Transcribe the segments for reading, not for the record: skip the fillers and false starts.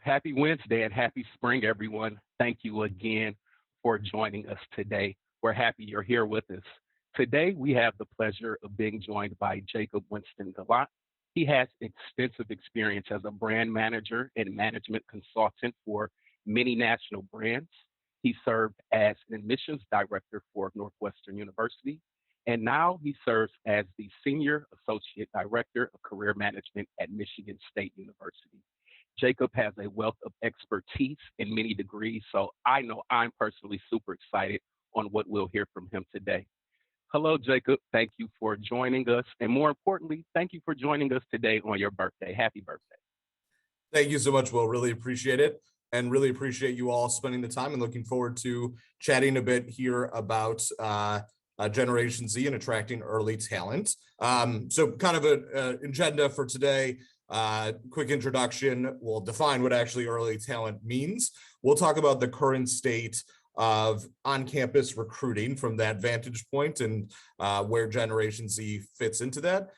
Happy Wednesday and happy spring, everyone. Thank you again for joining us today. We're happy you're here with us. Today, we have the pleasure of being joined by Jacob Winston-Galant. He has extensive experience as a brand manager and management consultant for many national brands. He served as an admissions director for Northwestern University, and now he serves as the Senior Associate Director of Career Management at Michigan State University. Jacob has a wealth of expertise in many degrees, so I know I'm personally super excited on what we'll hear from him today. Hello, Jacob. Thank you for joining us. And more importantly, thank you for joining us today on your birthday. Happy birthday. Thank you so much, Will. Really appreciate it, and really appreciate you all spending the time, and looking forward to chatting a bit here about Generation Z and attracting early talent. So kind of an agenda for today. Quick introduction. We'll define what actually early talent means. We'll talk about the current state of on-campus recruiting from that vantage point, and where Generation Z fits into that.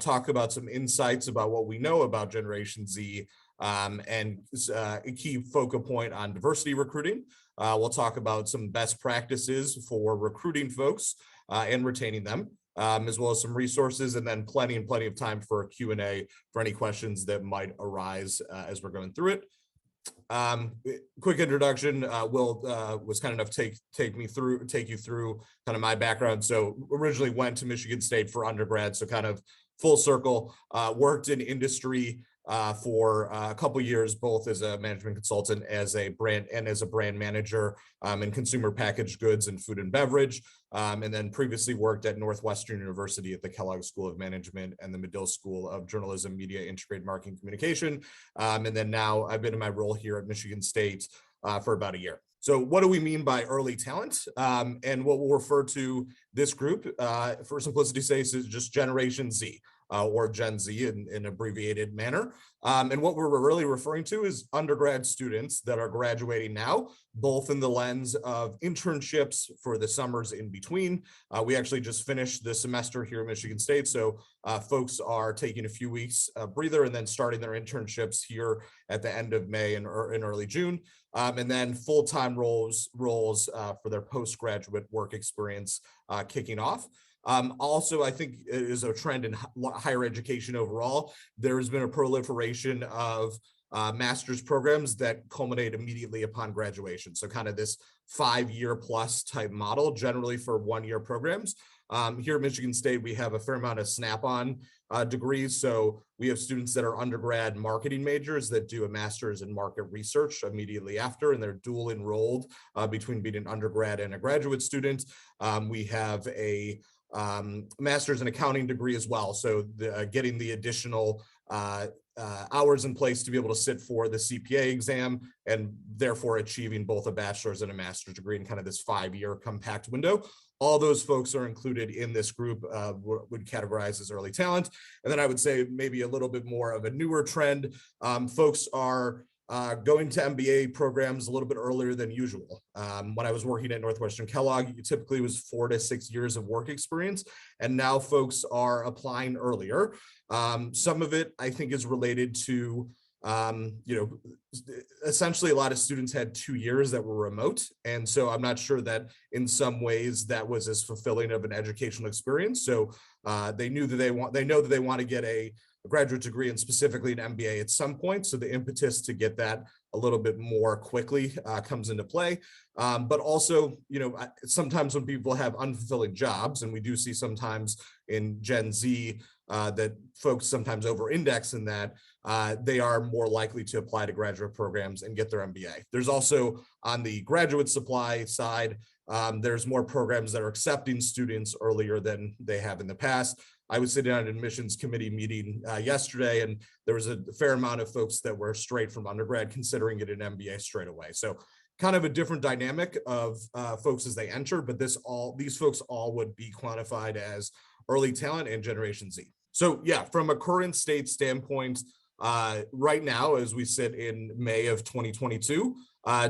Talk about some insights about what we know about Generation Z, and a key focal point on diversity recruiting. We'll talk about some best practices for recruiting folks and retaining them, as well as some resources, and then plenty of time for a Q&A for any questions that might arise as we're going through it. Quick introduction. Will was kind enough to take you through kind of my background. So originally went to Michigan State for undergrad, so kind of full circle. Worked in industry for a couple years, both as a management consultant, as a brand manager in consumer packaged goods and food and beverage, and then previously worked at Northwestern University at the Kellogg School of Management and the Medill School of Journalism, Media, Integrated Marketing, Communication, and then now I've been in my role here at Michigan State for about a year. So what do we mean by early talent? And what we'll refer to this group, for simplicity's sake, is just Generation Z, or Gen Z in abbreviated manner. And what we're really referring to is undergrad students that are graduating now, both in the lens of internships for the summers in between. We actually just finished the semester here at Michigan State, so folks are taking a few weeks breather and then starting their internships here at the end of May and in early June. And then full-time roles for their postgraduate work experience kicking off. Also, I think it is a trend in higher education overall. There has been a proliferation of master's programs that culminate immediately upon graduation. So kind of this 5-year plus type model, generally for 1-year programs. Here at Michigan State, we have a fair amount of snap-on degrees. So we have students that are undergrad marketing majors that do a master's in market research immediately after, and they're dual enrolled between being an undergrad and a graduate student. We have a master's in accounting degree as well. So getting the additional hours in place to be able to sit for the CPA exam, and therefore achieving both a bachelor's and a master's degree in kind of this 5-year compact window. All those folks are included in this group, would categorize as early talent. And then I would say maybe a little bit more of a newer trend. Folks are going to MBA programs a little bit earlier than usual. When I was working at Northwestern Kellogg, it typically was 4 to 6 years of work experience, and now folks are applying earlier. Some of it, I think, is related to, essentially a lot of students had 2 years that were remote, and so I'm not sure that in some ways that was as fulfilling of an educational experience. So they know that they want to get a graduate degree, and specifically an MBA at some point. So the impetus to get that a little bit more quickly comes into play. But also, sometimes when people have unfulfilling jobs, and we do see sometimes in Gen Z that folks sometimes over-index in that, they are more likely to apply to graduate programs and get their MBA. There's also, on the graduate supply side, there's more programs that are accepting students earlier than they have in the past. I was sitting on an admissions committee meeting yesterday, and there was a fair amount of folks that were straight from undergrad considering it an MBA straight away. So kind of a different dynamic of folks as they enter, but these folks all would be quantified as early talent and Generation Z. So yeah, from a current state standpoint, right now, as we sit in May of 2022,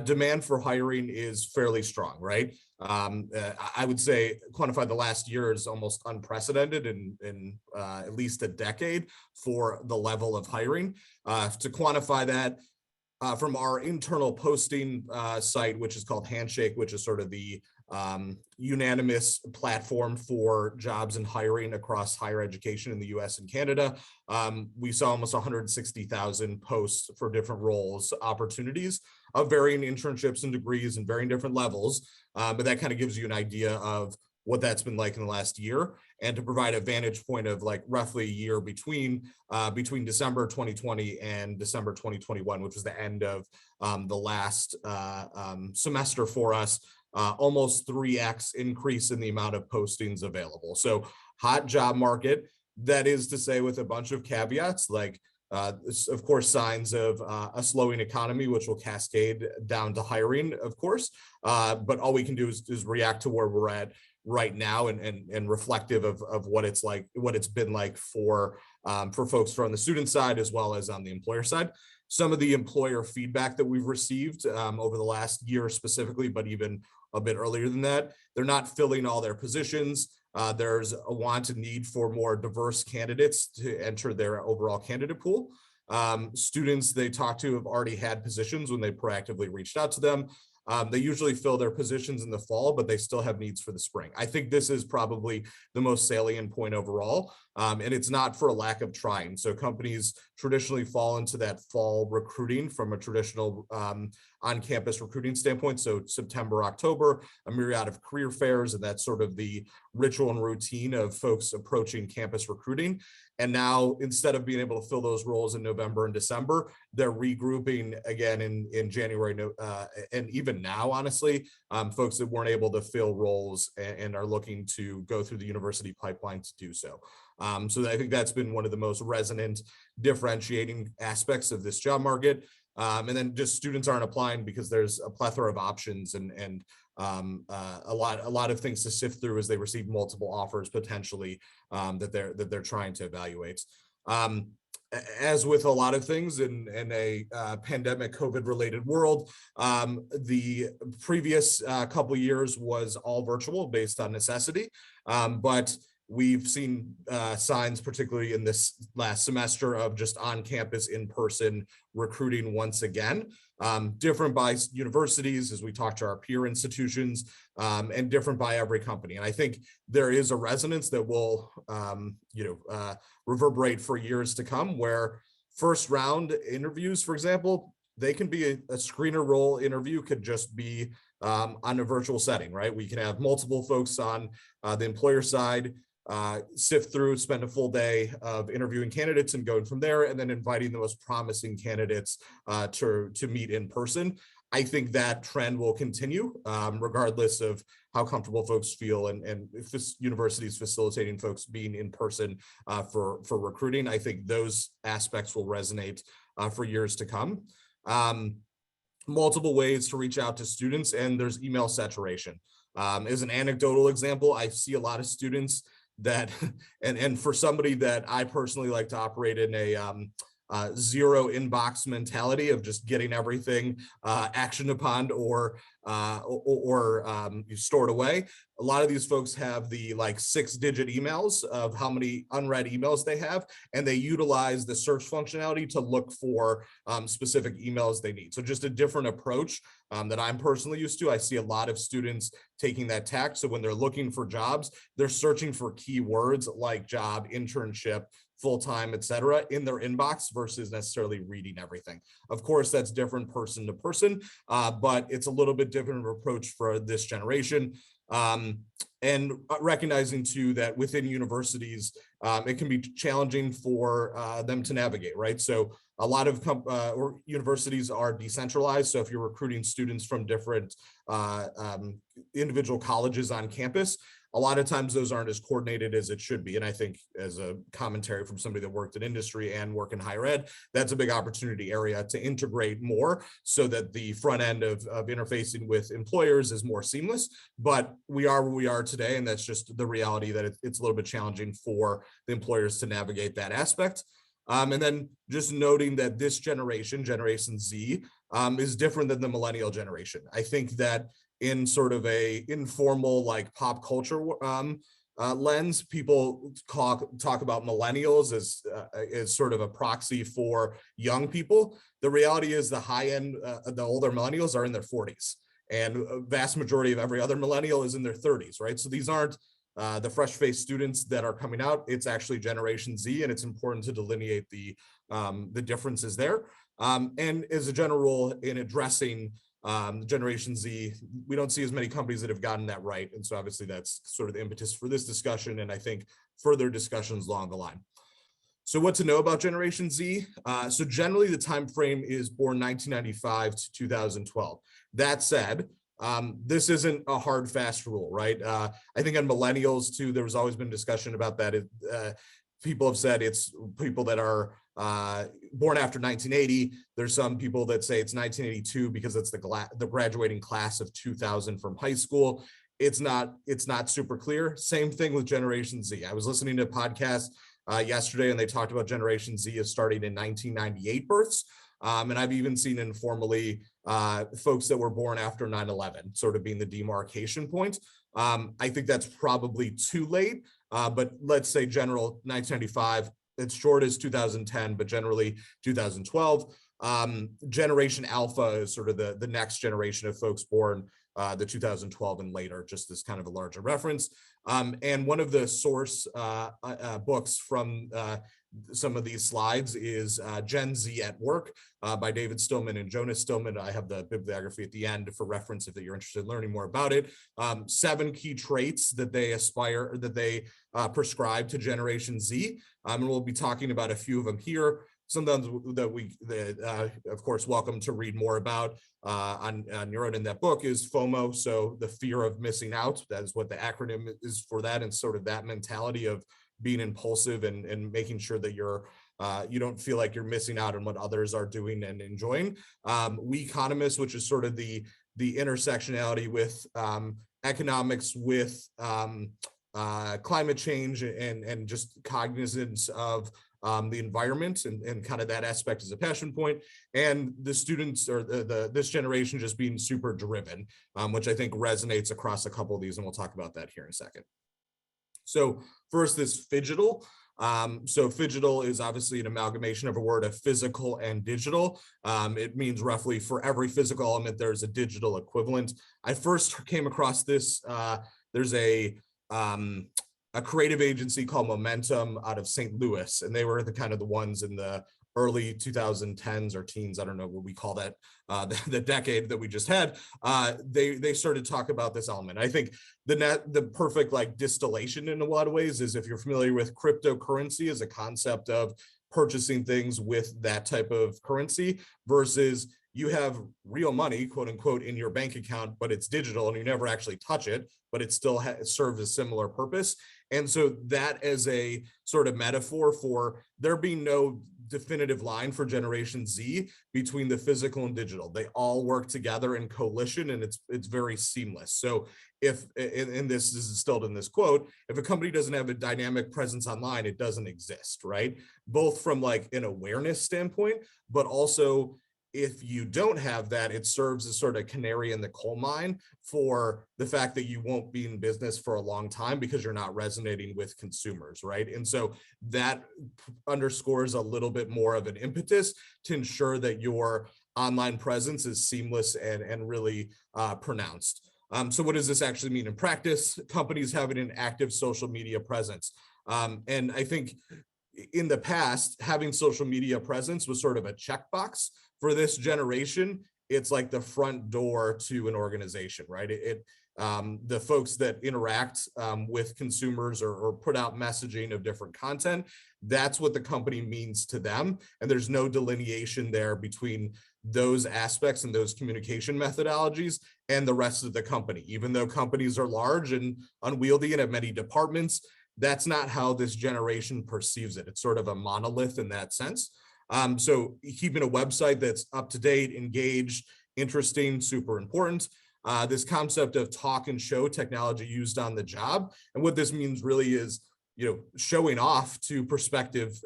demand for hiring is fairly strong, right? I would say quantify the last year is almost unprecedented in at least a decade for the level of hiring. To quantify that, from our internal posting site, which is called Handshake, which is sort of the unanimous platform for jobs and hiring across higher education in the US and Canada. We saw almost 160,000 posts for different roles, opportunities of varying internships and degrees and varying different levels. But that kind of gives you an idea of what that's been like in the last year, and to provide a vantage point of like roughly a year between December 2020 and December 2021, which was the end of the last semester for us. Almost 3x increase in the amount of postings available. So hot job market, that is to say with a bunch of caveats, like of course, signs of a slowing economy, which will cascade down to hiring, of course. But all we can do is react to where we're at right now, and reflective of what it's like, what it's been like for folks from the student side as well as on the employer side. Some of the employer feedback that we've received over the last year specifically, but even a bit earlier than that, they're not filling all their positions. There's a want and need for more diverse candidates to enter their overall candidate pool. Students they talk to have already had positions when they proactively reached out to them. They usually fill their positions in the fall, but they still have needs for the spring. I think this is probably the most salient point overall, and it's not for a lack of trying. So companies traditionally fall into that fall recruiting from a traditional on-campus recruiting standpoint. So September, October, a myriad of career fairs, and that's sort of the ritual and routine of folks approaching campus recruiting. And now, instead of being able to fill those roles in November and December, they're regrouping again in January, and even now, honestly, folks that weren't able to fill roles and are looking to go through the university pipeline to do so. So I think that's been one of the most resonant differentiating aspects of this job market. And then just students aren't applying because there's a plethora of options and a lot of things to sift through as they receive multiple offers potentially that they're trying to evaluate. As with a lot of things in a pandemic COVID related world, the previous couple years was all virtual based on necessity, but we've seen signs, particularly in this last semester, of just on-campus, in-person recruiting once again, different by universities as we talk to our peer institutions, and different by every company. And I think there is a resonance that will, reverberate for years to come, where first round interviews, for example, they can be a screener role interview, could just be on a virtual setting, right? We can have multiple folks on the employer side, sift through, spend a full day of interviewing candidates and going from there, and then inviting the most promising candidates to meet in person. I think that trend will continue regardless of how comfortable folks feel, and if this university is facilitating folks being in person for recruiting. I think those aspects will resonate for years to come. Multiple ways to reach out to students, and there's email saturation. As an anecdotal example, I see a lot of students that, and for somebody that I personally like to operate in a zero inbox mentality of just getting everything actioned upon or stored away. A lot of these folks have the 6-digit emails of how many unread emails they have, and they utilize the search functionality to look for specific emails they need. So just a different approach that I'm personally used to. I see a lot of students taking that tack. So when they're looking for jobs, they're searching for keywords like job, internship, full-time, et cetera, in their inbox versus necessarily reading everything. Of course, that's different person to person, but it's a little bit different of approach for this generation. And recognizing too that within universities, it can be challenging for them to navigate, right? So a lot of universities are decentralized. So if you're recruiting students from different individual colleges on campus, a lot of times those aren't as coordinated as it should be. And I think, as a commentary from somebody that worked in industry and work in higher ed, that's a big opportunity area to integrate more so that the front end of interfacing with employers is more seamless. But we are where we are today, and that's just the reality that it's a little bit challenging for the employers to navigate that aspect. And then just noting that this generation, Generation Z, is different than the millennial generation. I think that in sort of a informal pop culture lens, people talk about millennials as sort of a proxy for young people. The reality is the high end, the older millennials are in their 40s, and a vast majority of every other millennial is in their 30s, right? So these aren't the fresh-faced students that are coming out. It's actually Generation Z, and it's important to delineate the differences there. And as a general rule, in addressing Generation Z, we don't see as many companies that have gotten that right. And so obviously that's sort of the impetus for this discussion, and I think further discussions along the line. So what to know about Generation Z? So generally the time frame is born 1995 to 2012. That said, this isn't a hard, fast rule, right? I think on millennials too, there was always been discussion about that. People have said it's people that are born after 1980. There's some people that say it's 1982 because it's the graduating class of 2000 from high school. It's not super clear. Same thing with Generation Z. I was listening to a podcast yesterday, and they talked about Generation Z as starting in 1998 births. And I've even seen informally folks that were born after 9/11 sort of being the demarcation point. I think that's probably too late, but let's say general 1995, it's short as 2010, but generally 2012. Generation Alpha is sort of the next generation of folks born the 2012 and later, just as kind of a larger reference. And one of the source books from some of these slides is Gen Z at Work by David Stillman and Jonas Stillman. I have the bibliography at the end for reference if you're interested in learning more about it. 7 key traits that they prescribe to Generation Z. And we'll be talking about a few of them here. Sometimes that of course, welcome to read more about on your own in that book is FOMO. So the fear of missing out, that is what the acronym is for that. And sort of that mentality of being impulsive and making sure that you don't feel like you're missing out on what others are doing and enjoying. We economists, which is sort of the intersectionality with economics, with climate change and just cognizance of the environment and kind of that aspect is a passion point, and the students or this generation just being super driven, which I think resonates across a couple of these, and we'll talk about that here in a second. So first, this phygital. So phygital is obviously an amalgamation of a word of physical and digital. It means roughly for every physical element, there's a digital equivalent. I first came across this, there's a creative agency called Momentum out of St. Louis, and they were the ones in the early 2010s or teens, I don't know what we call that, the decade that we just had. They started to talk about this element. I think the perfect distillation in a lot of ways is if you're familiar with cryptocurrency as a concept of purchasing things with that type of currency versus you have real money, quote unquote, in your bank account, but it's digital and you never actually touch it, but it still serves a similar purpose. And so that as a sort of metaphor for there being no definitive line for Generation Z between the physical and digital. They all work together in coalition, and it's very seamless. So if, and this is distilled in this quote, if a company doesn't have a dynamic presence online, it doesn't exist, right? Both from an awareness standpoint, but also if you don't have that, it serves as sort of canary in the coal mine for the fact that you won't be in business for a long time because you're not resonating with consumers, right? And so that underscores a little bit more of an impetus to ensure that your online presence is seamless and really pronounced. So what does this actually mean in practice? Companies having an active social media presence. And I think in the past, having social media presence was sort of a checkbox. For this generation, it's like the front door to an organization, right? The folks that interact with consumers or put out messaging of different content, that's what the company means to them. And there's no delineation there between those aspects and those communication methodologies and the rest of the company. Even though companies are large and unwieldy and have many departments, that's not how this generation perceives it. It's sort of a monolith in that sense. So keeping a website that's up to date, engaged, interesting, super important. This concept of talk and show technology used on the job. And what this means really is, showing off to prospective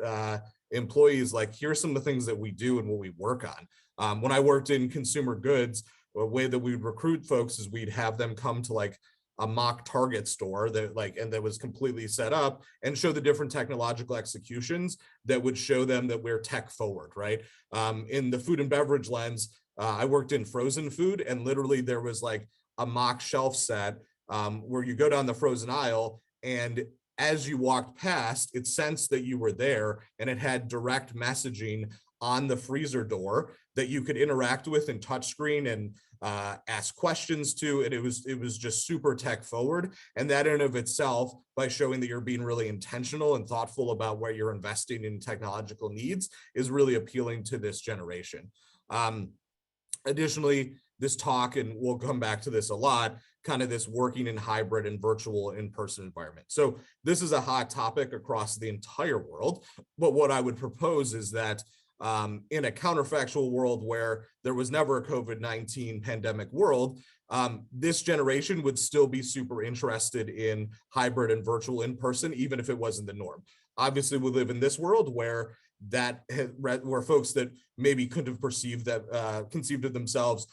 employees, here's some of the things that we do and what we work on. When I worked in consumer goods, a way that we'd recruit folks is we'd have them come to a mock Target store that was completely set up and show the different technological executions that would show them that we're tech forward, right? In the food and beverage lens, I worked in frozen food, and literally there was like a mock shelf set where you go down the frozen aisle, and as you walked past, it sensed that you were there, and it had direct messaging on the freezer door that you could interact with and touchscreen and ask questions to. And it was just super tech forward. And that in and of itself, by showing that you're being really intentional and thoughtful about where you're investing in technological needs, is really appealing to this generation. Additionally, this talk, and we'll come back to this a lot, kind of this working in hybrid and virtual in-person environment. So this is a hot topic across the entire world. But what I would propose is that in a counterfactual world where there was never a COVID-19 pandemic world, this generation would still be super interested in hybrid and virtual in-person, even if it wasn't the norm. Obviously, we live in this world where folks that maybe couldn't have conceived of themselves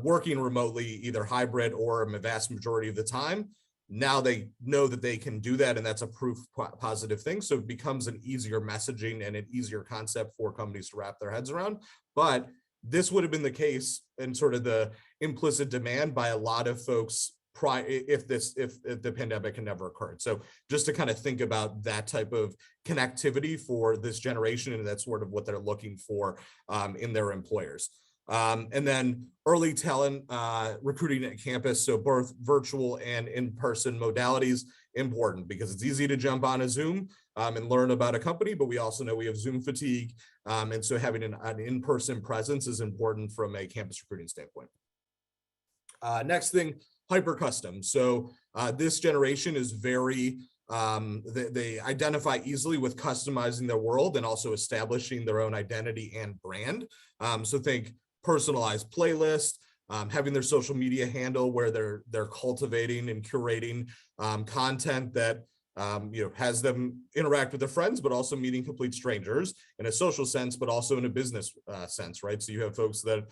working remotely, either hybrid or a vast majority of the time, now they know that they can do that, and that's a proof positive thing. So it becomes an easier messaging and an easier concept for companies to wrap their heads around. But this would have been the case and sort of the implicit demand by a lot of folks if the pandemic had never occurred. So just to kind of think about that type of connectivity for this generation, and that's sort of what they're looking for in their employers. And then early talent recruiting at campus, so both virtual and in-person modalities, important because it's easy to jump on a Zoom and learn about a company, but we also know we have Zoom fatigue. And so having an in-person presence is important from a campus recruiting standpoint. Next thing, hyper custom. So this generation is very, they identify easily with customizing their world and also establishing their own identity and brand. So think personalized playlist, having their social media handle where they're cultivating and curating content that has them interact with their friends, but also meeting complete strangers in a social sense, but also in a business sense, right? So you have folks that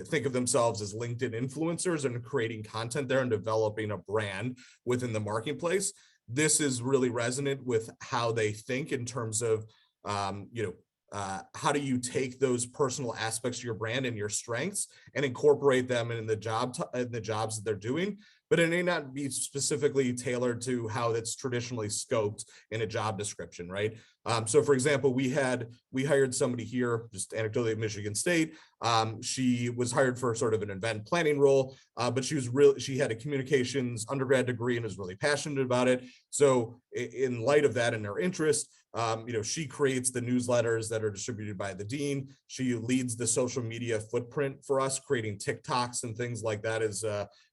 think of themselves as LinkedIn influencers and creating content there and developing a brand within the marketplace. This is really resonant with how they think in terms of, how do you take those personal aspects of your brand and your strengths and incorporate them in the jobs that they're doing, but it may not be specifically tailored to how it's traditionally scoped in a job description, right? So for example, we hired somebody here, just anecdotally at Michigan State. She was hired for sort of an event planning role, but she had a communications undergrad degree and was really passionate about it. So in light of that and her interest, she creates the newsletters that are distributed by the dean. She leads the social media footprint for us, creating TikToks and things like that. As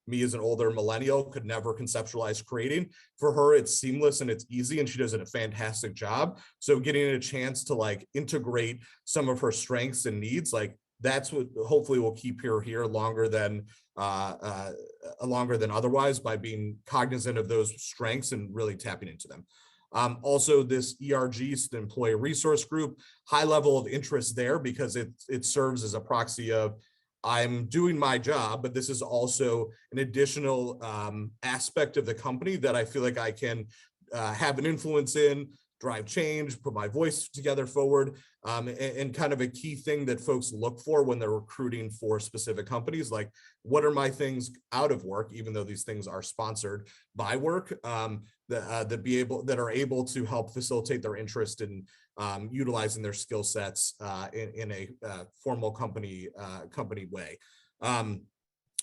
me as an older millennial could never conceptualize creating. For her, it's seamless and it's easy, and she does a fantastic job. So getting a chance to integrate some of her strengths and needs, that's what hopefully will keep her here longer than otherwise, by being cognizant of those strengths and really tapping into them. Also, this ERG, the Employee Resource Group, high level of interest there because it serves as a proxy of I'm doing my job, but this is also an additional aspect of the company that I feel like I can have an influence in, drive change, put my voice together forward, and kind of a key thing that folks look for when they're recruiting for specific companies, like what are my things out of work, even though these things are sponsored by work, that are able to help facilitate their interest in utilizing their skill sets in a formal company way. And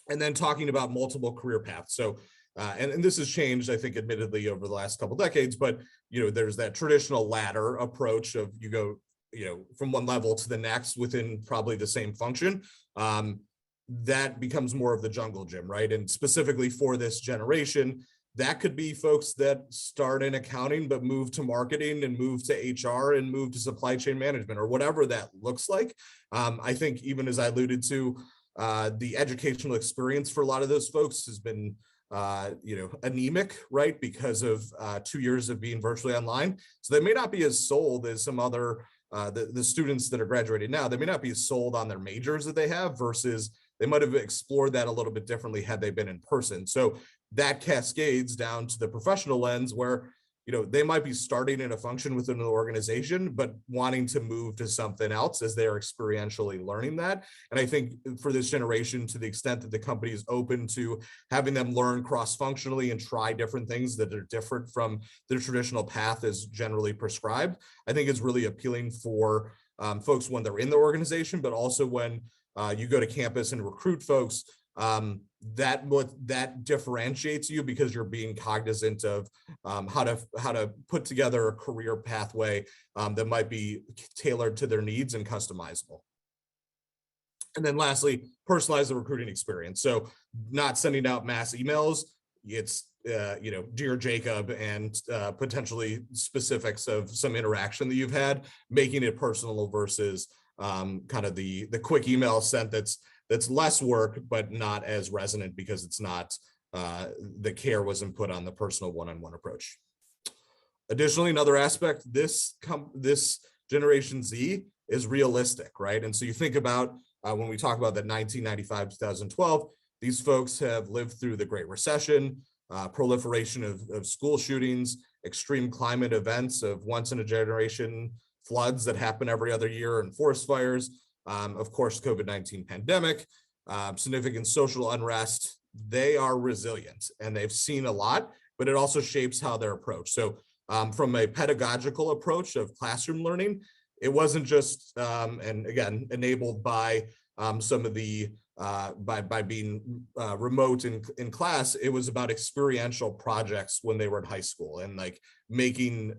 then talking about multiple career paths. So and this has changed, I think, admittedly, over the last couple decades, but there's that traditional ladder approach of you go from one level to the next within probably the same function. That becomes more of the jungle gym, right? And specifically for this generation, that could be folks that start in accounting but move to marketing and move to HR and move to supply chain management, or whatever that looks like. I think, even as I alluded to, the educational experience for a lot of those folks has been anemic, right? Because of 2 years of being virtually online. So they may not be as sold as some other, the students that are graduating now, they may not be sold on their majors that they have versus they might have explored that a little bit differently had they been in person. So that cascades down to the professional lens where, they might be starting in a function within an organization, but wanting to move to something else as they're experientially learning that. And I think for this generation, to the extent that the company is open to having them learn cross-functionally and try different things that are different from the traditional path as generally prescribed, I think it's really appealing for folks when they're in the organization, but also when you go to campus and recruit folks. That differentiates you because you're being cognizant of how to put together a career pathway that might be tailored to their needs and customizable. And then lastly, personalize the recruiting experience. So not sending out mass emails. It's dear Jacob, and potentially specifics of some interaction that you've had, making it personal versus kind of the quick email sent that's less work, but not as resonant because it's not, the care wasn't put on the personal one-on-one approach. Additionally, another aspect, this Generation Z is realistic, right? And so you think about when we talk about that 1995, 2012, these folks have lived through the Great Recession, proliferation of school shootings, extreme climate events of once in a generation floods that happen every other year, and forest fires. Of course, COVID-19 pandemic, significant social unrest. They are resilient and they've seen a lot, but it also shapes how they're approached. So from a pedagogical approach of classroom learning, it wasn't just, and again, enabled by some of the, by being remote in class, it was about experiential projects when they were in high school and like making,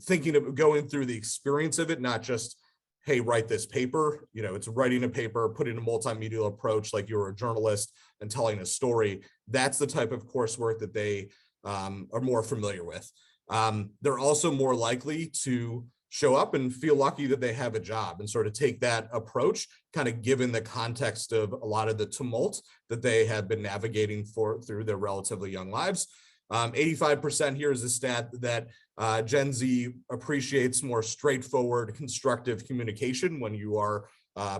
thinking of going through the experience of it, not just, hey, write this paper. It's writing a paper, putting a multimedia approach like you're a journalist and telling a story. That's the type of coursework that they are more familiar with. They're also more likely to show up and feel lucky that they have a job and sort of take that approach, kind of given the context of a lot of the tumult that they have been navigating through their relatively young lives. 85% here is a stat that Gen Z appreciates more straightforward, constructive communication when you are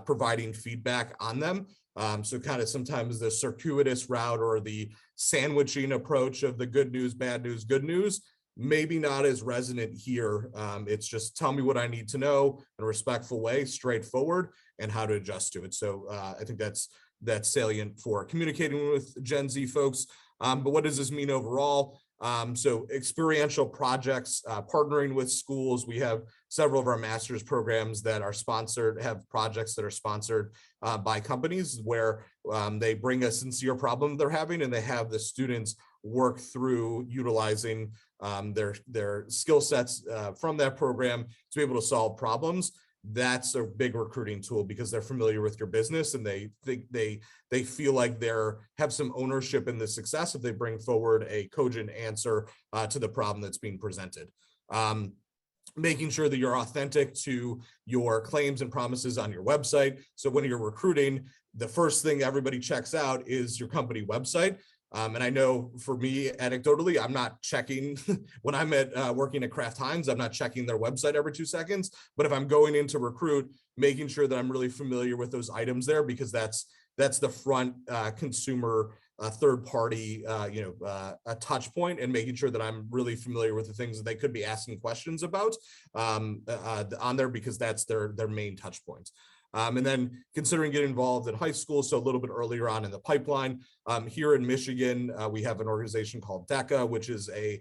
providing feedback on them. So kind of sometimes the circuitous route or the sandwiching approach of the good news, bad news, good news, maybe not as resonant here. It's just tell me what I need to know in a respectful way, straightforward, and how to adjust to it. So I think that's salient for communicating with Gen Z folks. But what does this mean overall? So experiential projects, partnering with schools. We have several of our master's programs that are sponsored, have projects that are sponsored by companies where they bring a sincere problem they're having and they have the students work through utilizing their skill sets from that program to be able to solve problems. That's a big recruiting tool because they're familiar with your business and they think they feel like have some ownership in the success if they bring forward a cogent answer to the problem that's being presented. Making sure that you're authentic to your claims and promises on your website. So when you're recruiting, the first thing everybody checks out is your company website. And I know for me, anecdotally, I'm not checking when I'm working at Kraft Heinz, I'm not checking their website every 2 seconds. But if I'm going in to recruit, making sure that I'm really familiar with those items there, because that's the front consumer third party, a touch point, and making sure that I'm really familiar with the things that they could be asking questions about on there, because that's their main touch points. And then considering getting involved in high school, so a little bit earlier on in the pipeline. Here in Michigan, we have an organization called DECA, which is a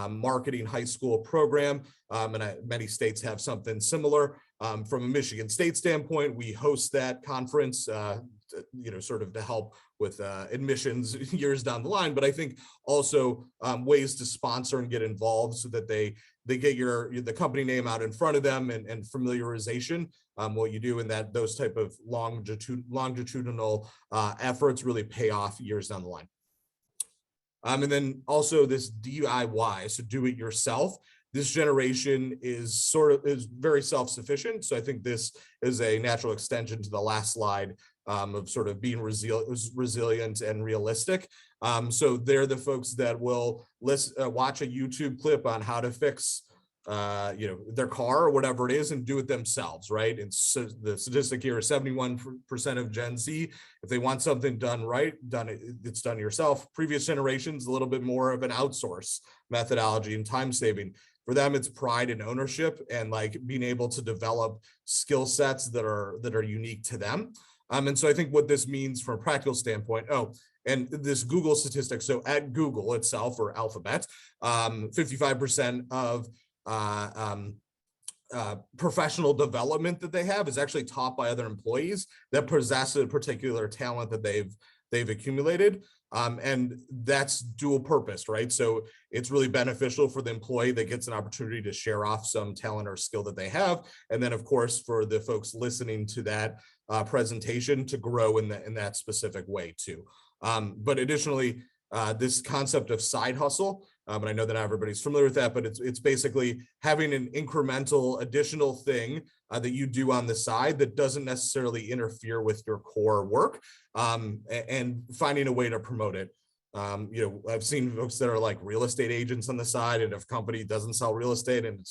marketing high school program, and many states have something similar. From a Michigan State standpoint, we host that conference, sort of to help with admissions years down the line. But I think also ways to sponsor and get involved so that they get the company name out in front of them and familiarization. What you do in those type of longitudinal efforts really pay off years down the line. And then also this DIY, so do it yourself. This generation is very self-sufficient. So I think this is a natural extension to the last slide of sort of being resilient and realistic. So they're the folks that will watch a YouTube clip on how to fix their car or whatever it is and do it themselves, right? And so the statistic here is 71% of Gen Z, if they want something done right, it's done yourself. Previous generations, a little bit more of an outsource methodology and time saving. For them, it's pride and ownership and like being able to develop skill sets that are unique to them. And so I think what this means from a practical standpoint, and this Google statistic, so at Google itself or Alphabet, 55% of professional development that they have is actually taught by other employees that possess a particular talent that they've accumulated. And that's dual purpose, right? So it's really beneficial for the employee that gets an opportunity to share off some talent or skill that they have. And then, of course, for the folks listening to that presentation to grow in that specific way too. But additionally, this concept of side hustle, and I know that not everybody's familiar with that, but it's basically having an incremental additional thing that you do on the side that doesn't necessarily interfere with your core work, and finding a way to promote it. I've seen folks that are like real estate agents on the side, and if a company doesn't sell real estate, and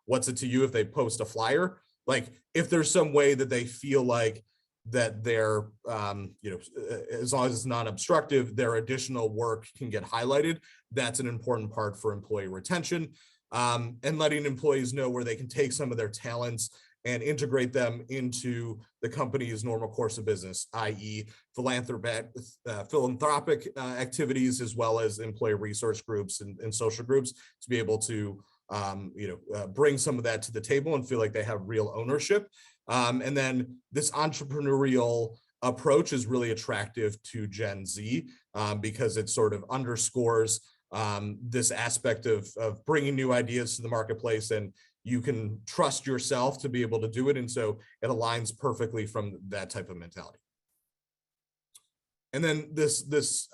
what's it to you if they post a flyer? Like if there's some way that they feel like that their, as long as it's not obstructive, their additional work can get highlighted. That's an important part for employee retention, and letting employees know where they can take some of their talents and integrate them into the company's normal course of business, i.e. philanthropic activities, as well as employee resource groups and social groups, to be able to bring some of that to the table and feel like they have real ownership. And then this entrepreneurial approach is really attractive to Gen Z because it sort of underscores this aspect of bringing new ideas to the marketplace, and you can trust yourself to be able to do it. And so it aligns perfectly from that type of mentality. And then this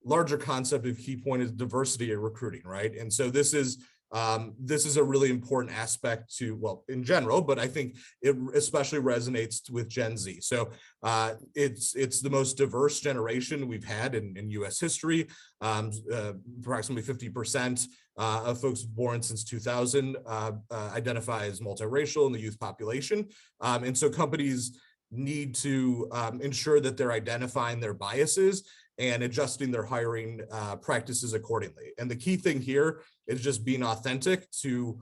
larger concept of key point is diversity in recruiting, right? And so this is a really important aspect to, well, in general, but I think it especially resonates with Gen Z. So it's the most diverse generation we've had in U.S. history. Approximately 50% of folks born since 2000 identify as multiracial in the youth population. And so companies need to ensure that they're identifying their biases and adjusting their hiring practices accordingly. And the key thing here is just being authentic to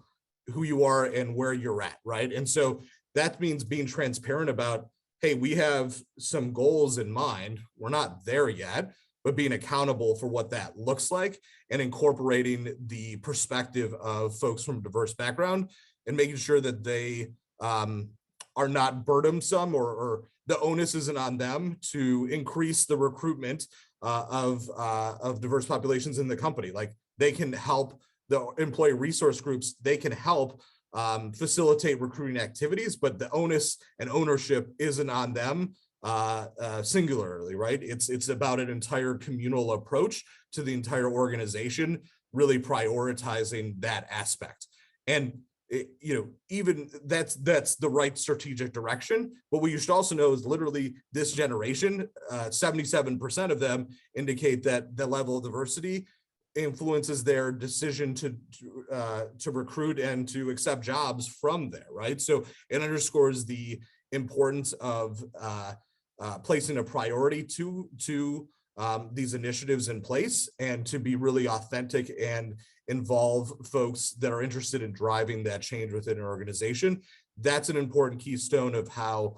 who you are and where you're at, right? And so that means being transparent about, hey, we have some goals in mind. We're not there yet, but being accountable for what that looks like and incorporating the perspective of folks from a diverse background and making sure that they are not burdensome or the onus isn't on them to increase the recruitment of diverse populations in the company. Like they can help the employee resource groups, they can help facilitate recruiting activities, but the onus and ownership isn't on them singularly, right? It's about an entire communal approach to the entire organization, really prioritizing that aspect. And even that's the right strategic direction. But what you should also know is literally this generation, 77% of them indicate that the level of diversity influences their decision to recruit and to accept jobs from there, right? So it underscores the importance of placing a priority to these initiatives in place, and to be really authentic and involve folks that are interested in driving that change within an organization. That's an important keystone of how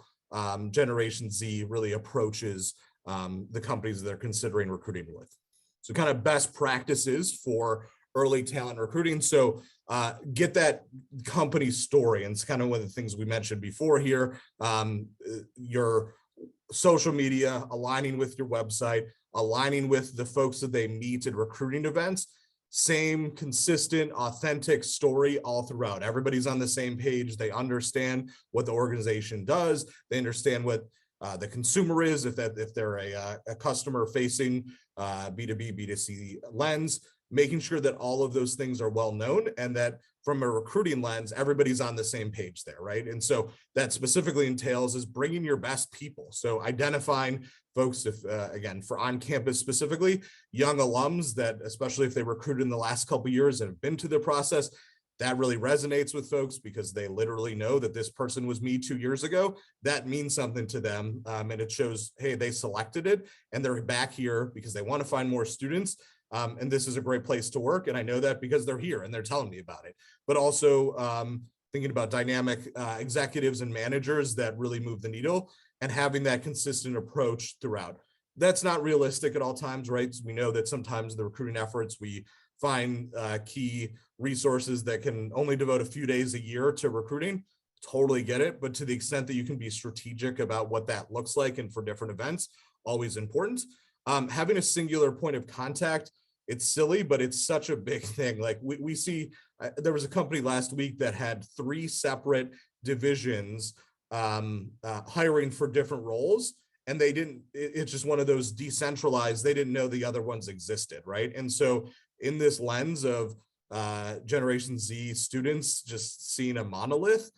Generation Z really approaches the companies they're considering recruiting with. So kind of best practices for early talent recruiting. So get that company story. And it's kind of one of the things we mentioned before here. Your social media, aligning with your website, aligning with the folks that they meet at recruiting events, same consistent, authentic story all throughout. Everybody's on the same page. They understand what the organization does. They understand what the consumer is, if they're a customer facing B2B, B2C lens, making sure that all of those things are well known, and that from a recruiting lens, everybody's on the same page there, right? And so that specifically entails is bringing your best people. So identifying folks, if again, for on campus specifically, young alums that, especially if they recruited in the last couple of years and have been to the process, that really resonates with folks because they literally know that this person was me 2 years ago. That means something to them. And it shows, hey, they selected it and they're back here because they want to find more students. And this is a great place to work. And I know that because they're here and they're telling me about it. But also thinking about dynamic executives and managers that really move the needle and having that consistent approach throughout. That's not realistic at all times, right? We know that sometimes the recruiting efforts, we find key resources that can only devote a few days a year to recruiting. Totally get it. But to the extent that you can be strategic about what that looks like and for different events, always important. Having a singular point of contact, it's silly, but it's such a big thing. Like we see, there was a company last week that had 3 separate divisions hiring for different roles. And they didn't, it's just one of those decentralized, they didn't know the other ones existed, right? And so in this lens of Generation Z students just seeing a monolith,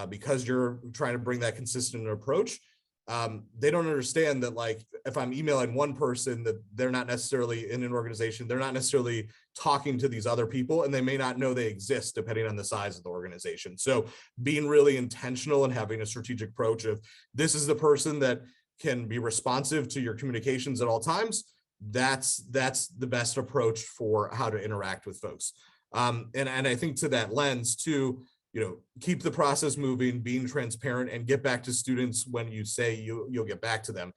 because you're trying to bring that consistent approach, they don't understand that, like, if I'm emailing one person, that they're not necessarily in an organization, they're not necessarily talking to these other people, and they may not know they exist depending on the size of the organization. So being really intentional and having a strategic approach of, this is the person that can be responsive to your communications at all times, that's the best approach for how to interact with folks. And I think to that lens too, keep the process moving, being transparent, and get back to students when you say you'll get back to them.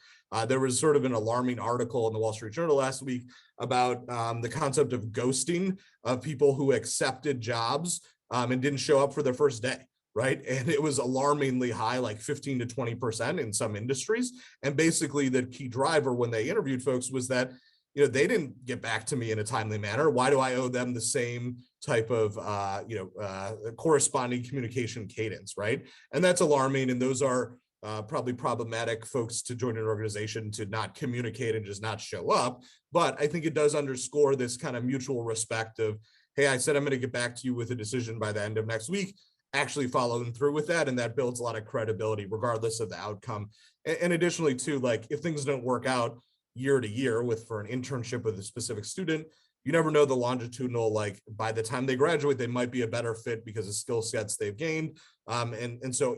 There was sort of an alarming article in the Wall Street Journal last week about the concept of ghosting of people who accepted jobs and didn't show up for their first day. Right. And it was alarmingly high, like 15 to 20% in some industries. And basically the key driver when they interviewed folks was that, they didn't get back to me in a timely manner. Why do I owe them the same type of, corresponding communication cadence? Right. And that's alarming. And those are probably problematic folks to join an organization to not communicate and just not show up. But I think it does underscore this kind of mutual respect of, hey, I said I'm going to get back to you with a decision by the end of next week. Actually following through with that, and that builds a lot of credibility regardless of the outcome. And additionally too, like if things don't work out year to year for an internship with a specific student, you never know the longitudinal, like by the time they graduate, they might be a better fit because of skill sets they've gained. And so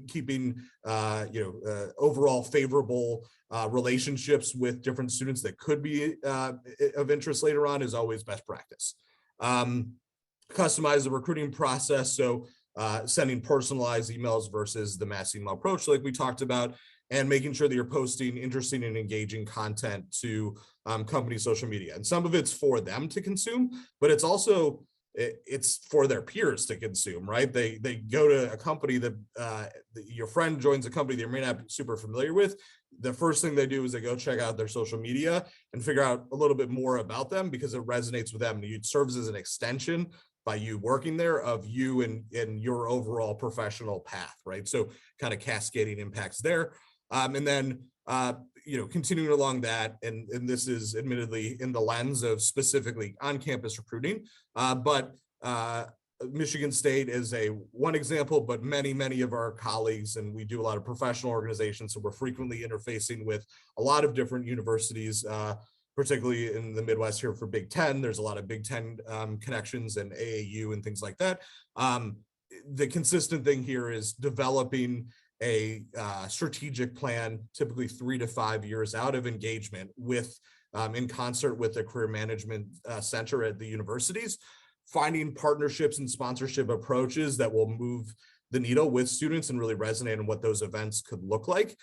keeping overall favorable relationships with different students that could be of interest later on is always best practice. Customize the recruiting process. So sending personalized emails versus the mass email approach, like we talked about, and making sure that you're posting interesting and engaging content to company social media. And some of it's for them to consume, but it's also, it's for their peers to consume, right? They go to a company that your friend joins a company that you may not be super familiar with. The first thing they do is they go check out their social media and figure out a little bit more about them because it resonates with them. And it serves as an extension by you working there of you and your overall professional path, right? So kind of cascading impacts there. And then, continuing along that, and this is admittedly in the lens of specifically on-campus recruiting, but Michigan State is one example, but many of our colleagues, and we do a lot of professional organizations, so we're frequently interfacing with a lot of different universities, particularly in the Midwest here for Big Ten. There's a lot of Big Ten connections and AAU and things like that. The consistent thing here is developing a strategic plan, typically 3 to 5 years out of engagement with, in concert with the career management center at the universities, finding partnerships and sponsorship approaches that will move the needle with students and really resonate on what those events could look like.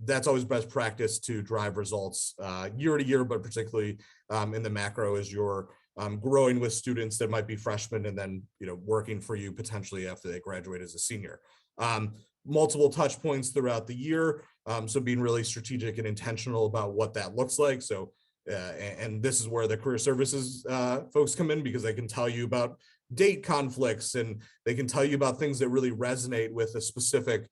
That's always best practice to drive results year to year, but particularly in the macro as you're growing with students that might be freshmen and then working for you potentially after they graduate as a senior. Multiple touch points throughout the year. So being really strategic and intentional about what that looks like. So, and this is where the career services folks come in because they can tell you about date conflicts and they can tell you about things that really resonate with a specific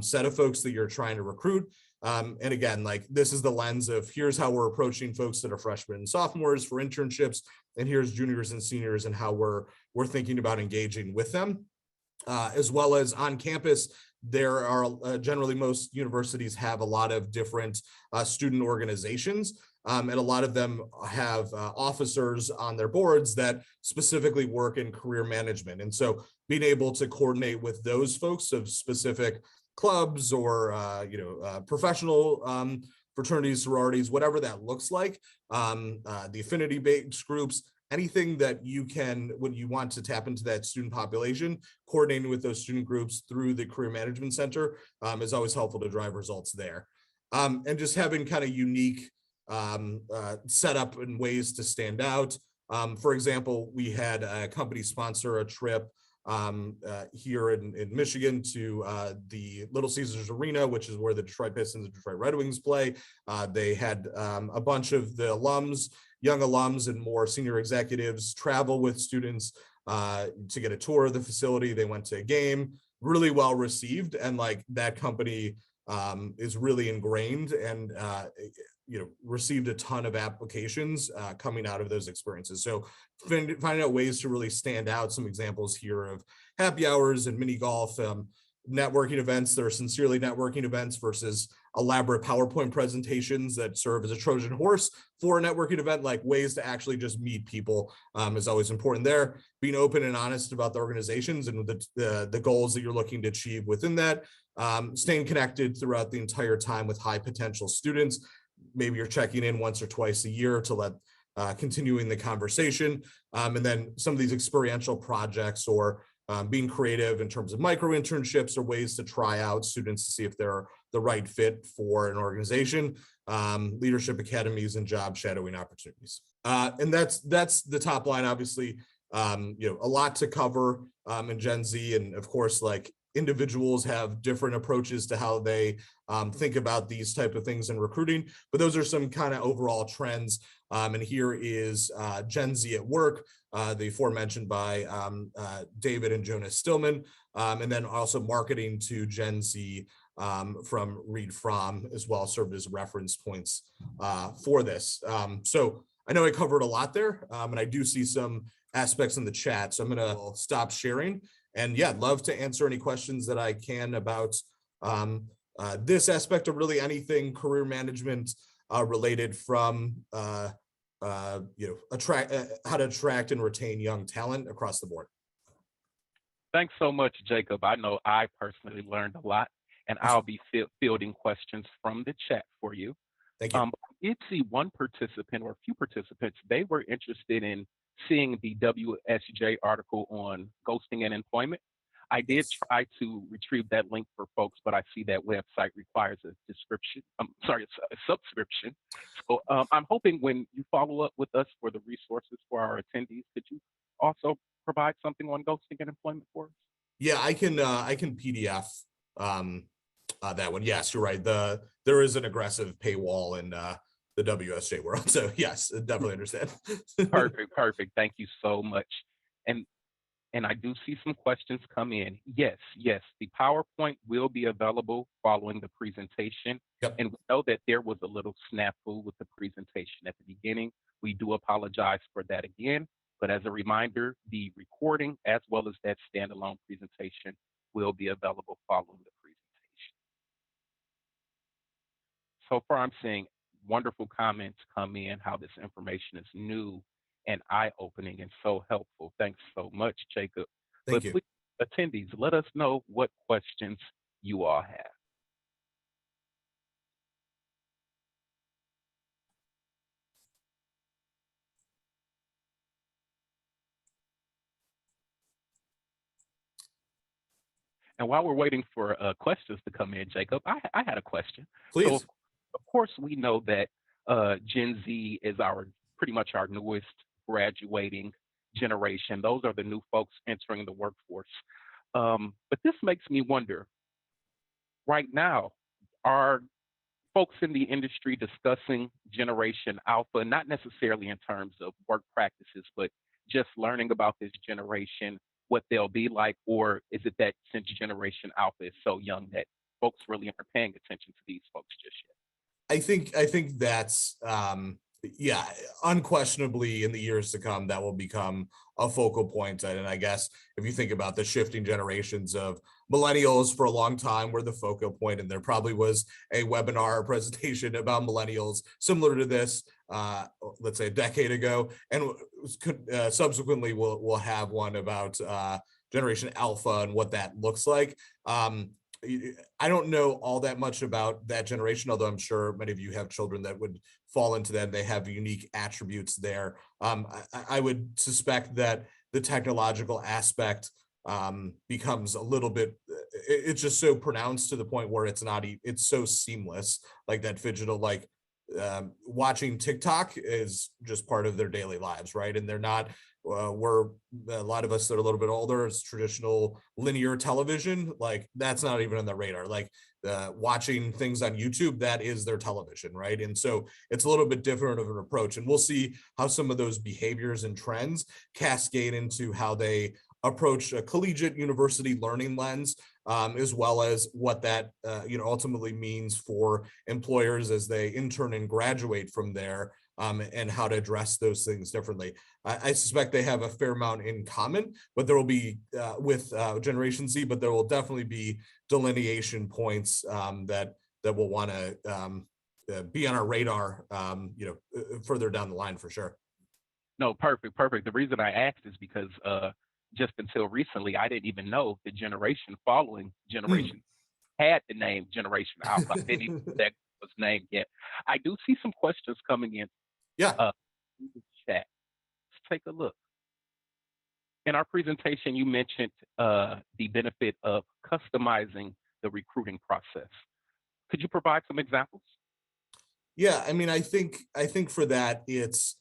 set of folks that you're trying to recruit. And again, like this is the lens of here's how we're approaching folks that are freshmen and sophomores for internships, and here's juniors and seniors and how we're thinking about engaging with them. As well as on campus, there are generally most universities have a lot of different student organizations. And a lot of them have officers on their boards that specifically work in career management. And so being able to coordinate with those folks of specific clubs or professional fraternities, sororities, whatever that looks like, the affinity-based groups, anything that you can, when you want to tap into that student population, coordinating with those student groups through the Career Management Center is always helpful to drive results there. And just having kind of unique setup and ways to stand out. For example, we had a company sponsor a trip here in Michigan to the Little Caesars Arena, which is where the Detroit Pistons and Detroit Red Wings play. They had a bunch of the alums, young alums and more senior executives travel with students to get a tour of the facility. They went to a game, really well received, and like that company is really ingrained and received a ton of applications coming out of those experiences. So finding out ways to really stand out. Some examples here of happy hours and mini golf, networking events that are sincerely networking events versus elaborate PowerPoint presentations that serve as a Trojan horse for a networking event. Like ways to actually just meet people is always important there. Being open and honest about the organizations and the goals that you're looking to achieve within that. Staying connected throughout the entire time with high potential students. Maybe you're checking in once or twice a year to let continuing the conversation. And then some of these experiential projects or being creative in terms of micro internships or ways to try out students to see if they're the right fit for an organization, leadership academies and job shadowing opportunities. And that's the top line, obviously, a lot to cover in Gen Z. And of course, like individuals have different approaches to how they think about these type of things in recruiting, but those are some kind of overall trends. And here is Gen Z at work, the aforementioned by David and Jonas Stillman, and then also marketing to Gen Z from Reed Fromm as well served as reference points for this. So I know I covered a lot there, and I do see some aspects in the chat, so I'm going to stop sharing. And yeah, I'd love to answer any questions that I can about this aspect of really anything career management related from how to attract and retain young talent across the board. Thanks so much, Jacob. I know I personally learned a lot, and I'll be fielding questions from the chat for you. Thank you. I did see one participant or a few participants, they were interested in seeing the WSJ article on ghosting and employment. I did try to retrieve that link for folks, but I see that website requires a subscription. So I'm hoping when you follow up with us for the resources for our attendees, could you also provide something on ghosting and employment for us? Yeah, I can PDF that one. Yes, you're right. There is an aggressive paywall in the WSJ world. So yes, definitely understand. Perfect. Thank you so much. And I do see some questions come in. Yes, the PowerPoint will be available following the presentation. Yep. And we know that there was a little snafu with the presentation at the beginning. We do apologize for that again. But as a reminder, the recording as well as that standalone presentation will be available following the presentation. So far, I'm seeing wonderful comments come in, how this information is new and eye-opening and so helpful. Thanks so much, Jacob. Thank you. Please, attendees, let us know what questions you all have. And while we're waiting for questions to come in, Jacob, I had a question. Please. So, of course, we know that Gen Z is pretty much our newest graduating generation. Those are the new folks entering the workforce. But this makes me wonder, right now, are folks in the industry discussing Generation Alpha, not necessarily in terms of work practices, but just learning about this generation, what they'll be like, or is it that since Generation Alpha is so young that folks really aren't paying attention to these folks just yet? I think that's Yeah, unquestionably in the years to come, that will become a focal point. And I guess if you think about the shifting generations of millennials, for a long time were the focal point, and there probably was a webinar presentation about millennials similar to this, let's say a decade ago, and subsequently we'll have one about Generation Alpha and what that looks like. I don't know all that much about that generation, although I'm sure many of you have children that would fall into that. They have unique attributes there. I would suspect that the technological aspect becomes a little bit, it's just so pronounced to the point where it's so seamless, like that digital, like watching TikTok is just part of their daily lives, right? And they're not, we're a lot of us that are a little bit older, it's traditional linear television, like that's not even on the radar. Like watching things on YouTube, that is their television, right? And so it's a little bit different of an approach, and we'll see how some of those behaviors and trends cascade into how they approach a collegiate university learning lens, as well as what that ultimately means for employers as they intern and graduate from there, and how to address those things differently. I suspect they have a fair amount in common, but there will be with Generation Z, but there will definitely be delineation points that we'll want to be on our radar, further down the line for sure. No, perfect, perfect. The reason I asked is because just until recently, I didn't even know the generation following Generation had the name Generation Alpha. I didn't even know that was named yet. I do see some questions coming in Yeah. in the chat. Let's take a look. In our presentation, you mentioned the benefit of customizing the recruiting process. Could you provide some examples? Yeah, I mean, I think for that, it's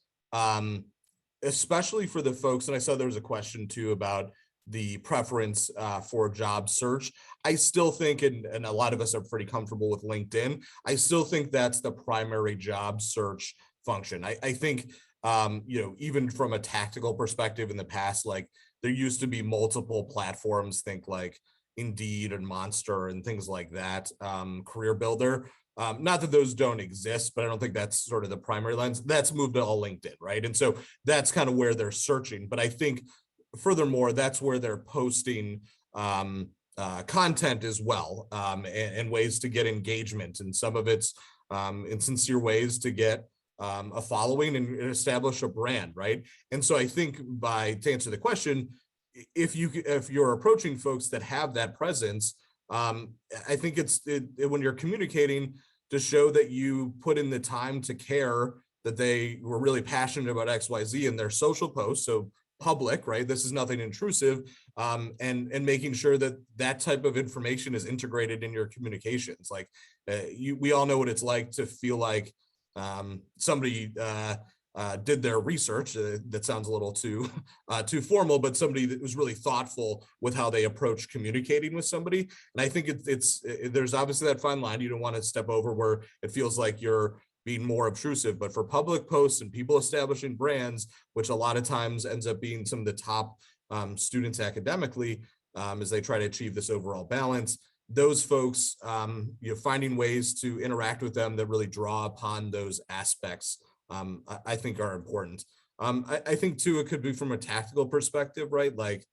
especially for the folks, and I saw there was a question too about the preference for job search. I still think, and a lot of us are pretty comfortable with LinkedIn, I still think that's the primary job search function. I think, even from a tactical perspective in the past, like there used to be multiple platforms, think like Indeed and Monster and things like that, Career Builder. Not that those don't exist, but I don't think that's sort of the primary lens. That's moved to all LinkedIn, right? And so that's kind of where they're searching. But I think furthermore, that's where they're posting content as well, and ways to get engagement. And some of it's in sincere ways to get a following and establish a brand, right? And so I think to answer the question, if you're approaching folks that have that presence, I think when you're communicating, to show that you put in the time to care, that they were really passionate about XYZ in their social posts. So public, right? This is nothing intrusive, and making sure that that type of information is integrated in your communications. Like we all know what it's like to feel like somebody did their research. That sounds a little too formal, but somebody that was really thoughtful with how they approach communicating with somebody. And I think there's obviously that fine line. You don't want to step over where it feels like you're being more obtrusive, but for public posts and people establishing brands, which a lot of times ends up being some of the top students academically, as they try to achieve this overall balance, those folks, finding ways to interact with them that really draw upon those aspects, I think are important. I think too, it could be from a tactical perspective, right? Like,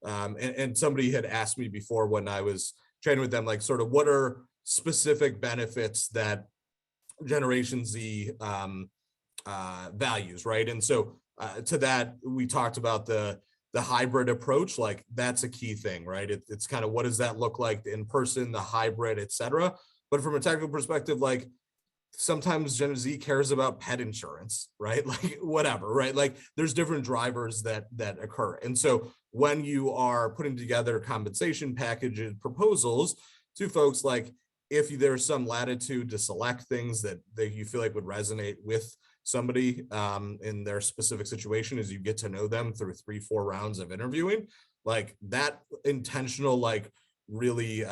and somebody had asked me before when I was training with them, like sort of what are specific benefits that Generation Z values, right? And so to that, we talked about the hybrid approach. Like that's a key thing, right? It's kind of what does that look like in person, the hybrid, et cetera. But from a technical perspective, like sometimes Gen Z cares about pet insurance, right? Like whatever, right? Like there's different drivers that occur. And so when you are putting together compensation packages proposals to folks, like if there's some latitude to select things that you feel like would resonate with somebody in their specific situation as you get to know them through 3-4 rounds of interviewing, like that intentional, like really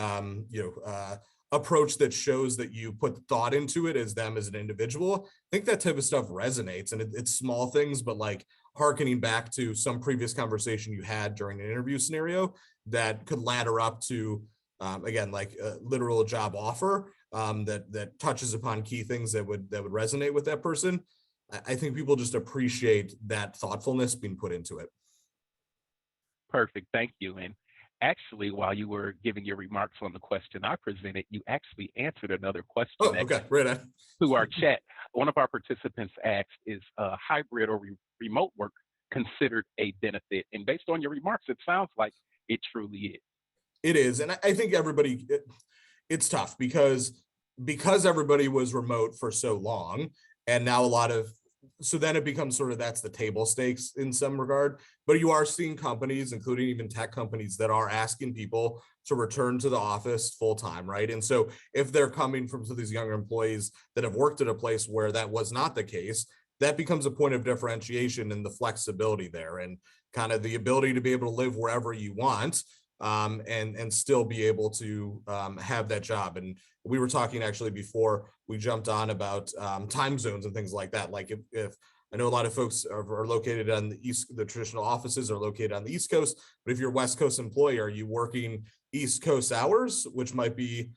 approach that shows that you put thought into it as them as an individual. I think that type of stuff resonates, and it's small things, but like hearkening back to some previous conversation you had during an interview scenario that could ladder up to again, like a literal job offer that touches upon key things that would resonate with that person. I think people just appreciate that thoughtfulness being put into it. Perfect. Thank you. And actually, while you were giving your remarks on the question I presented, you actually answered another question Oh, that okay, right on. through our chat. One of our participants asked, is hybrid or remote work considered a benefit? And based on your remarks, it sounds like it truly is. It is, and I think it's tough because everybody was remote for so long, and now a lot of so then it becomes sort of that's the table stakes in some regard. But you are seeing companies, including even tech companies, that are asking people to return to the office full time, right? And so if they're coming from some of these younger employees that have worked at a place where that was not the case, that becomes a point of differentiation in the flexibility there and kind of the ability to be able to live wherever you want, and still be able to have that job. And we were talking actually before we jumped on about time zones and things like that. Like if I know a lot of folks are located on the East, the traditional offices are located on the East Coast, but if you're a West Coast employee, are you working East Coast hours, which might be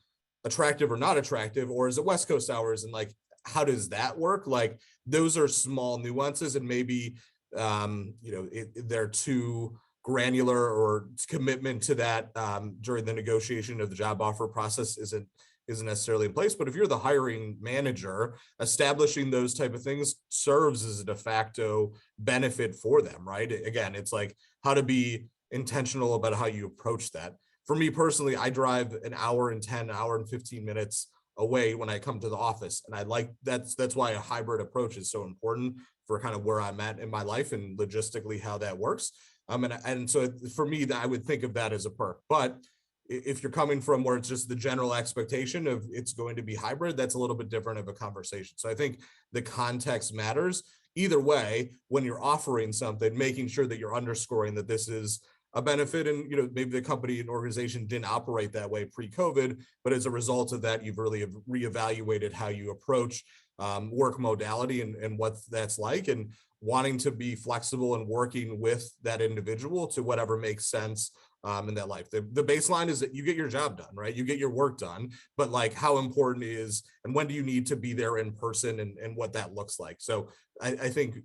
attractive or not attractive, or is it West Coast hours? And like, how does that work? Like, those are small nuances, and maybe they're too granular, or commitment to that during the negotiation of the job offer process isn't necessarily in place. But if you're the hiring manager, establishing those type of things serves as a de facto benefit for them, right? Again, it's like how to be intentional about how you approach that. For me personally, I drive an hour and 10, hour and 15 minutes away when I come to the office. And I like that's why a hybrid approach is so important for kind of where I'm at in my life and logistically how that works. And so for me, that I would think of that as a perk. But if you're coming from where it's just the general expectation of it's going to be hybrid, that's a little bit different of a conversation. So I think the context matters. Either way, when you're offering something, making sure that you're underscoring that this is a benefit, and maybe the company and organization didn't operate that way pre-COVID, but as a result of that, you've really reevaluated how you approach work modality and what that's like, and wanting to be flexible and working with that individual to whatever makes sense in that life. The baseline is that you get your job done, right? You get your work done, but like how important is and when do you need to be there in person, and what that looks like. So I think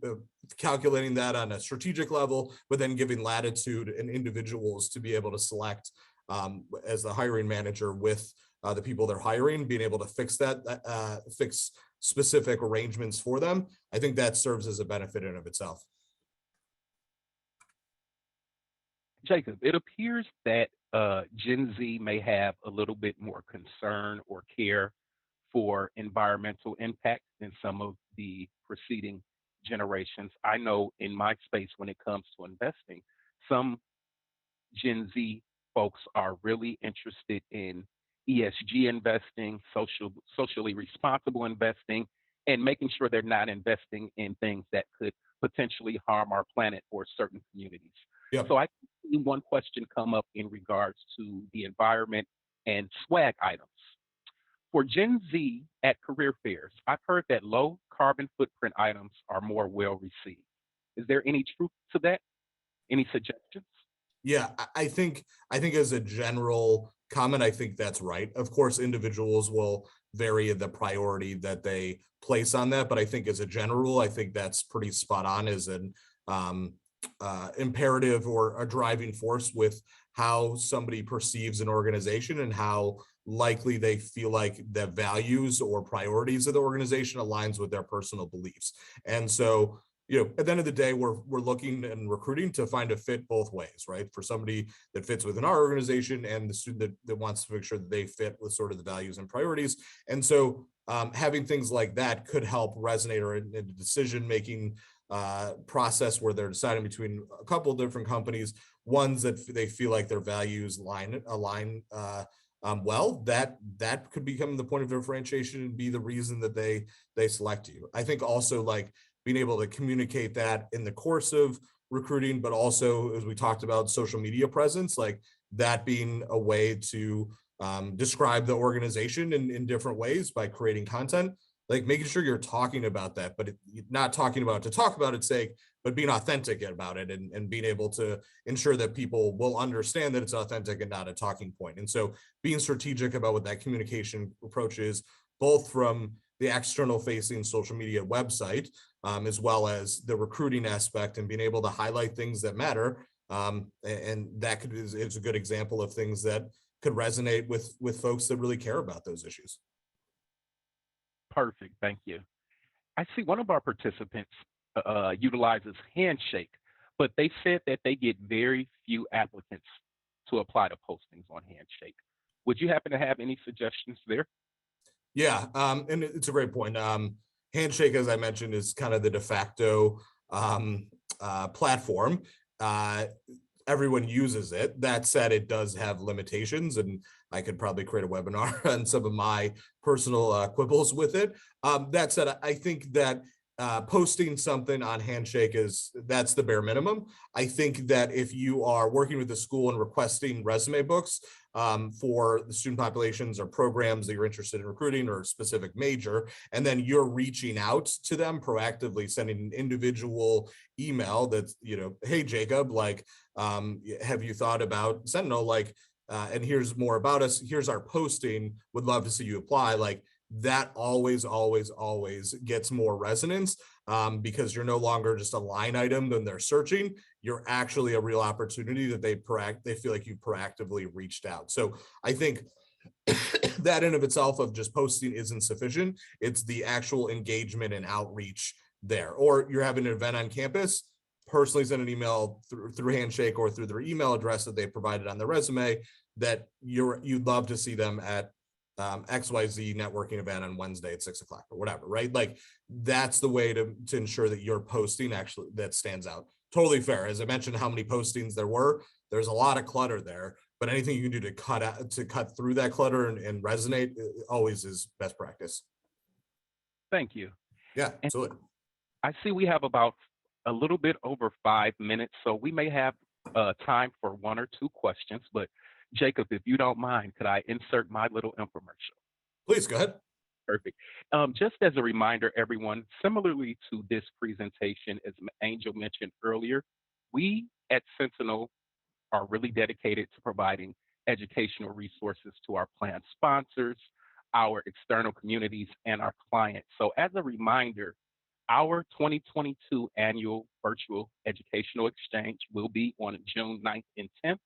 calculating that on a strategic level, but then giving latitude and individuals to be able to select as the hiring manager with the people they're hiring, being able to fix specific arrangements for them. I think that serves as a benefit in of itself. Jacob, it appears that Gen Z may have a little bit more concern or care for environmental impact than some of the preceding generations. I know in my space, when it comes to investing, some Gen Z folks are really interested in ESG investing, socially responsible investing, and making sure they're not investing in things that could potentially harm our planet or certain communities. Yep. So I see one question come up in regards to the environment and swag items. For Gen Z at career fairs, I've heard that low carbon footprint items are more well received. Is there any truth to that? Any suggestions? Yeah, I think as a general comment, I think that's right. Of course, individuals will vary the priority that they place on that, but I think as a general rule, I think that's pretty spot on as an imperative or a driving force with how somebody perceives an organization and how likely they feel like the values or priorities of the organization aligns with their personal beliefs. And so at the end of the day, we're looking and recruiting to find a fit both ways, right? For somebody that fits within our organization and the student that wants to make sure that they fit with sort of the values and priorities. And so having things like that could help resonate or in the decision-making process where they're deciding between a couple of different companies, ones that they feel like their values align well, that could become the point of differentiation and be the reason that they select you. I think also like being able to communicate that in the course of recruiting, but also as we talked about social media presence, like that being a way to describe the organization in different ways by creating content, like making sure you're talking about that, but not talking about it to talk about its sake, but being authentic about it and being able to ensure that people will understand that it's authentic and not a talking point. And so being strategic about what that communication approach is, both from the external facing social media website, as well as the recruiting aspect and being able to highlight things that matter. And that is a good example of things that could resonate with folks that really care about those issues. Perfect. Thank you. I see one of our participants utilizes Handshake, but they said that they get very few applicants to apply to postings on Handshake. Would you happen to have any suggestions there? Yeah, and it's a great point. Handshake, as I mentioned, is kind of the de facto platform. Everyone uses it. That said, it does have limitations, and I could probably create a webinar on some of my personal quibbles with it. That said, I think that posting something on Handshake that's the bare minimum. I think that if you are working with the school and requesting resume books for the student populations or programs that you're interested in recruiting or a specific major, and then you're reaching out to them proactively, sending an individual email that's, hey, Jacob, like, have you thought about Sentinel? Like, and here's more about us. Here's our posting. Would love to see you apply. Like, that always gets more resonance because you're no longer just a line item when they're searching. You're actually a real opportunity that they feel like you proactively reached out. So I think that in of itself of just posting isn't sufficient. It's the actual engagement and outreach there. Or you're having an event on campus, personally send an email through Handshake or through their email address that they provided on their resume that you'd love to see them at XYZ networking event on Wednesday at 6 o'clock or whatever, right? Like, that's the way to ensure that your posting actually that stands out. Totally fair. As I mentioned, how many postings there's a lot of clutter there, but anything you can do to cut through that clutter and resonate always is best practice. Thank you. Yeah, And absolutely. I see we have about a little bit over 5 minutes, so we may have time for one or two questions, but Jacob, if you don't mind, could I insert my little infomercial? Please go ahead. Perfect. Just as a reminder, everyone, similarly to this presentation, as Angel mentioned earlier, we at Sentinel are really dedicated to providing educational resources to our plan sponsors, our external communities, and our clients. So as a reminder, our 2022 annual virtual educational exchange will be on June 9th and 10th.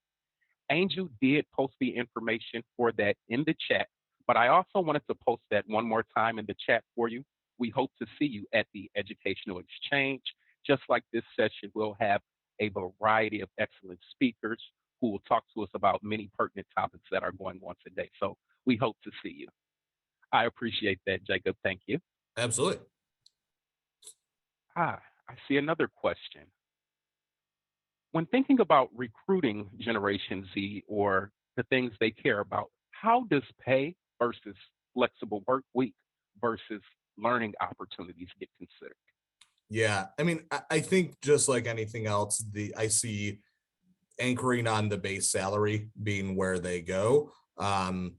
Angel did post the information for that in the chat, but I also wanted to post that one more time in the chat for you. We hope to see you at the educational exchange. Just like this session, we'll have a variety of excellent speakers who will talk to us about many pertinent topics that are going on today. So we hope to see you. I appreciate that, Jacob. Thank you. Absolutely. I see another question. When thinking about recruiting Generation Z or the things they care about, how does pay versus flexible work week versus learning opportunities get considered? Yeah, I mean, I think just like anything else, I see anchoring on the base salary being where they go. And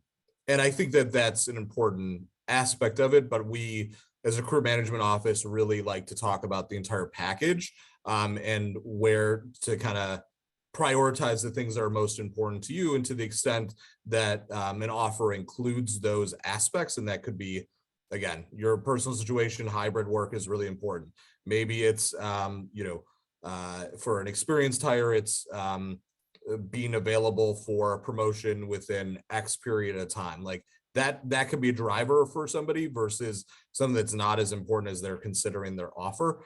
I think that that's an important aspect of it, but we, as a career management office, really like to talk about the entire package and where to kind of prioritize the things that are most important to you. And to the extent that an offer includes those aspects, and that could be, again, your personal situation, hybrid work is really important. Maybe it's, for an experienced hire, it's being available for a promotion within X period of time. Like that could be a driver for somebody versus something that's not as important as they're considering their offer.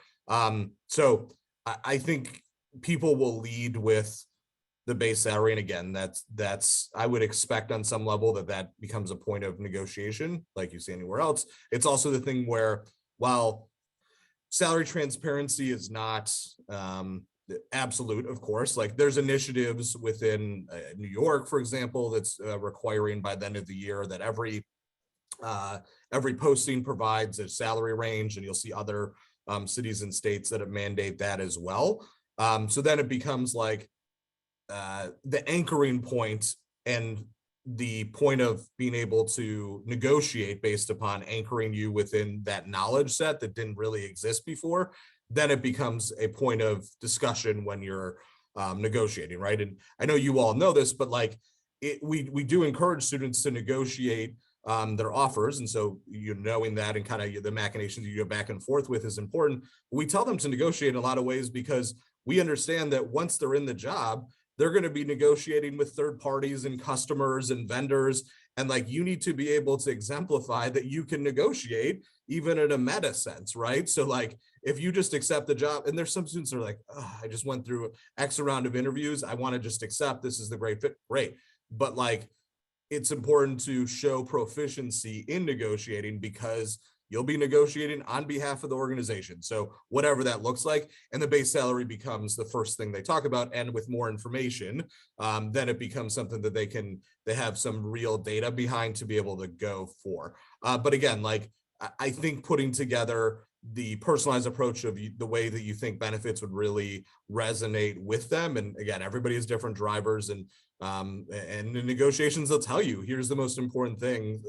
So I think people will lead with the base salary. And again, that's I would expect on some level that becomes a point of negotiation like you see anywhere else. It's also the thing where, while salary transparency is not absolute, of course, like there's initiatives within New York, for example, that's requiring by the end of the year that every posting provides a salary range, and you'll see other cities and states that mandate that as well. So then it becomes like the anchoring point and the point of being able to negotiate based upon anchoring you within that knowledge set that didn't really exist before. Then it becomes a point of discussion when you're negotiating, right? And I know you all know this, but like we do encourage students to negotiate their offers. And so you knowing that and kind of the machinations you go back and forth with is important. We tell them to negotiate in a lot of ways because we understand that once they're in the job, they're going to be negotiating with third parties and customers and vendors. And like, you need to be able to exemplify that you can negotiate even in a meta sense, right? So like, if you just accept the job, and there's some students that are like, oh, I just went through X round of interviews, I want to just accept, this is the great fit, great. But like, it's important to show proficiency in negotiating because you'll be negotiating on behalf of the organization. So whatever that looks like, and the base salary becomes the first thing they talk about. And with more information, then it becomes something that they have some real data behind to be able to go for. But again, like, I think putting together the personalized approach of the way that you think benefits would really resonate with them. And again, everybody has different drivers, and in negotiations, they'll tell you, here's the most important thing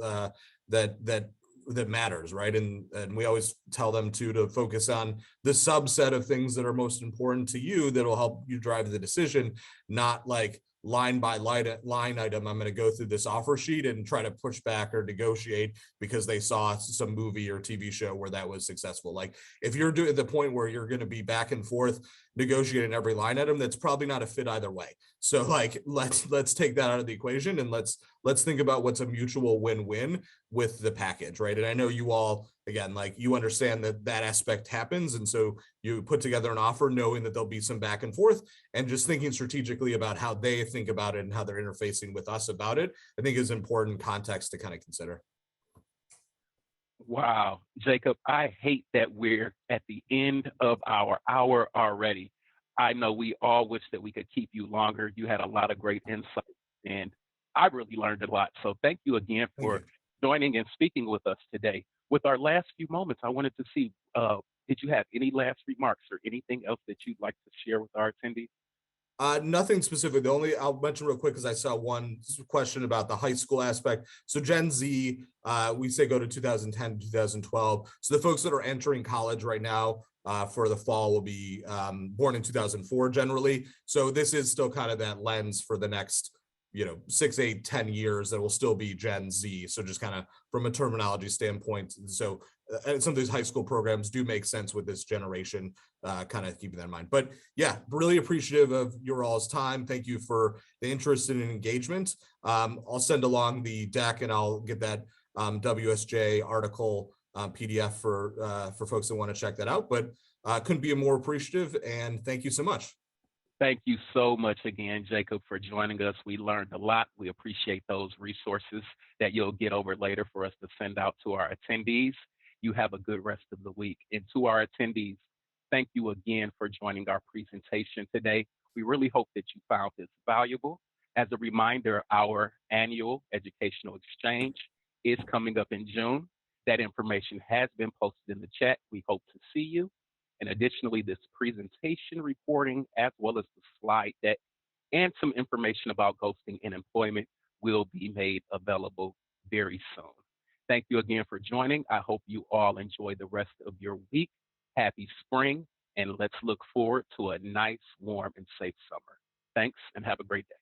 that matters, right? And we always tell them to focus on the subset of things that are most important to you that will help you drive the decision, not like line by line item. I'm going to go through this offer sheet and try to push back or negotiate because they saw some movie or TV show where that was successful. Like, if you're doing the point where you're going to be back and forth negotiating every line item, that's probably not a fit either way. So like, let's take that out of the equation, and let's think about what's a mutual win-win with the package, right? And I know you all, again, like, you understand that aspect happens, and so you put together an offer knowing that there'll be some back and forth, and just thinking strategically about how they think about it and how they're interfacing with us about it, I think is important context to kind of consider. Wow, Jacob, I hate that we're at the end of our hour already. I know we all wish that we could keep you longer. You had a lot of great insight, and I really learned a lot. So thank you again Thank for you. joining and speaking with us today. With our last few moments, I wanted to see, did you have any last remarks or anything else that you'd like to share with our attendees? Nothing specific. The only I'll mention real quick, because I saw one question about the high school aspect. So Gen Z, we say go to 2010 to 2012. So the folks that are entering college right now for the fall will be born in 2004 generally. So this is still kind of that lens for the next 6, 8, 10 years that will still be Gen Z. So just kind of from a terminology standpoint. So some of these high school programs do make sense with this generation, kind of keeping that in mind. But yeah, really appreciative of your all's time. Thank you for the interest and engagement. I'll send along the deck, and I'll get that WSJ article PDF for folks that want to check that out. But couldn't be more appreciative, and thank you so much. Thank you so much again, Jacob, for joining us. We learned a lot. We appreciate those resources that you'll get over later for us to send out to our attendees. You have a good rest of the week. And to our attendees, thank you again for joining our presentation today. We really hope that you found this valuable. As a reminder, our annual educational exchange is coming up in June. That information has been posted in the chat. We hope to see you. And additionally, this presentation recording, as well as the slide deck and some information about ghosting in employment, will be made available very soon. Thank you again for joining. I hope you all enjoy the rest of your week. Happy spring, and let's look forward to a nice, warm, and safe summer. Thanks, and have a great day.